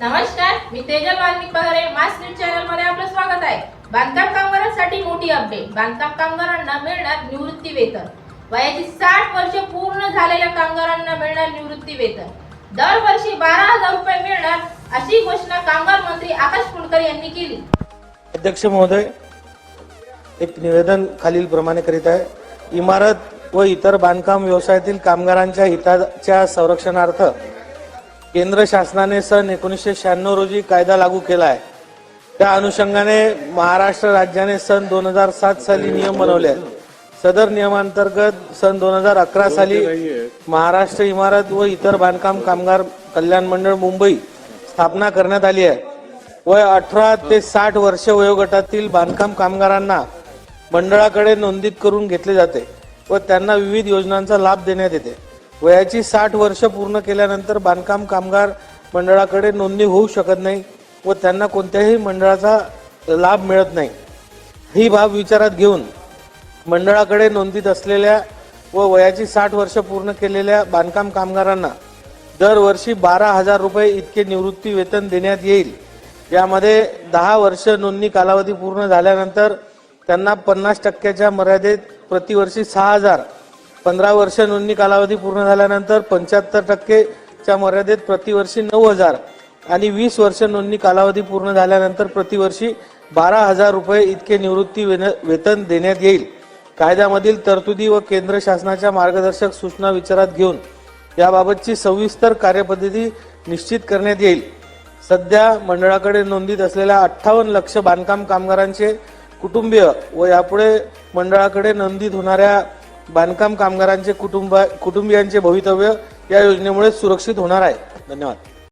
नमस्कार, मी तेजल वाल्मिक पगारे. मास news channel मध्ये आपलं स्वागत आहे. बांधकाम कामगारांसाठी मोठी अपडेट. बांधकाम कामगारांना मिळणार निवृत्ती वेतन. वयाची 60 वर्ष पूर्ण झालेल्या कामगारांना मिळणार निवृत्ती वेतन. दरवर्षी 12,000 रुपये मिळणार अशी घोषणा कामगार मंत्री आकाश फुंडकर यांनी केली. अध्यक्ष महोदय, एक निवेदन खालील प्रमाणे करीत आहे. इमारत व इतर बांधकाम व्यवसायातील कामगारांच्या हिताच्या संरक्षणार्थ केंद्र शासनाने सन 1996 रोजी कायदा लागू केला आहे. त्या अनुषंगाने महाराष्ट्र राज्याने सन 2007 साली नियम बनवले आहेत. सदर नियमांतर्गत सन 2011 साली महाराष्ट्र इमारत व इतर बांधकाम कामगार कल्याण मंडळ मुंबई स्थापना करण्यात आली आहे. वय 18 ते 60 वर्ष वयोगटातील बांधकाम कामगारांना मंडळाकडे नोंदीत करून घेतले जाते व त्यांना विविध योजनांचा लाभ देण्यात येते. वयाची 60 वर्ष पूर्ण केल्यानंतर बांधकाम कामगार मंडळाकडे नोंदणी होऊ शकत नाही व त्यांना कोणत्याही मंडळाचा लाभ मिळत नाही. ही बाब विचारात घेऊन मंडळाकडे नोंदीत असलेल्या व वयाची 60 वर्ष पूर्ण केलेल्या बांधकाम कामगारांना दरवर्षी 12,000 रुपये इतके निवृत्ती वेतन देण्यात येईल. यामध्ये 10 वर्ष नोंदणी कालावधी पूर्ण झाल्यानंतर त्यांना 50% मर्यादेत प्रतिवर्षी 6,000, 15 वर्ष नोंदणी कालावधी पूर्ण झाल्यानंतर 75% मर्यादेत प्रतिवर्षी 9,000 आणि 20 वर्ष नोंदणी कालावधी पूर्ण झाल्यानंतर प्रतिवर्षी 12,000 रुपये इतके निवृत्ती वेतन देण्यात येईल. कायद्यामधील तरतुदी व केंद्र शासनाच्या मार्गदर्शक सूचना विचारात घेऊन याबाबतची सविस्तर कार्यपद्धती निश्चित करण्यात येईल. सध्या मंडळाकडे नोंदीत असलेल्या 58 लक्ष बांधकाम कामगारांचे कुटुंबीय व यापुढे मंडळाकडे नोंदीत होणाऱ्या बांधकाम कामगारांचे कुटुंबियांचे भवितव्य या योजनेमुळे सुरक्षित होणार आहे. धन्यवाद.